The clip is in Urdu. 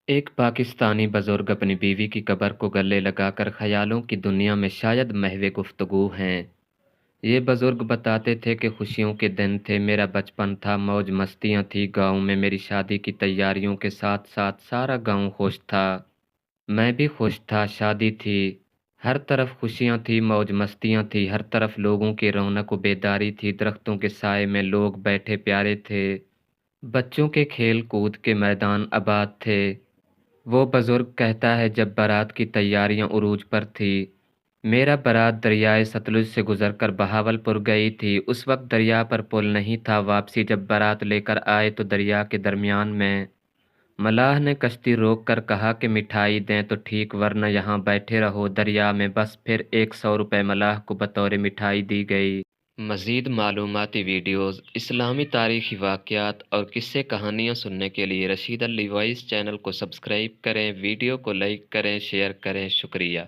ایک پاکستانی بزرگ اپنی بیوی کی قبر کو گلے لگا کر خیالوں کی دنیا میں شاید محو گفتگو ہیں۔ یہ بزرگ بتاتے تھے کہ خوشیوں کے دن تھے، میرا بچپن تھا، موج مستیاں تھی گاؤں میں، میری شادی کی تیاریوں کے ساتھ ساتھ سارا گاؤں خوش تھا۔ میں بھی خوش تھا، شادی تھی، ہر طرف خوشیاں تھی، موج مستیاں تھی، ہر طرف لوگوں کی رونق و بیداری تھی، درختوں کے سائے میں لوگ بیٹھے پیارے تھے، بچوں کے کھیل کود کے میدان آباد تھے۔ وہ بزرگ کہتا ہے جب بارات کی تیاریاں عروج پر تھی، میرا بارات دریائے ستلج سے گزر کر بہاولپور گئی تھی، اس وقت دریا پر پل نہیں تھا، واپسی جب بارات لے کر آئے تو دریا کے درمیان میں ملاح نے کشتی روک کر کہا کہ مٹھائی دیں تو ٹھیک ورنہ یہاں بیٹھے رہو دریا میں، بس پھر 100 روپے ملاح کو بطور مٹھائی دی گئی۔ مزید معلوماتی ویڈیوز، اسلامی تاریخی واقعات اور قصے کہانیاں سننے کے لیے رشید الوائس چینل کو سبسکرائب کریں، ویڈیو کو لائک کریں، شیئر کریں، شکریہ۔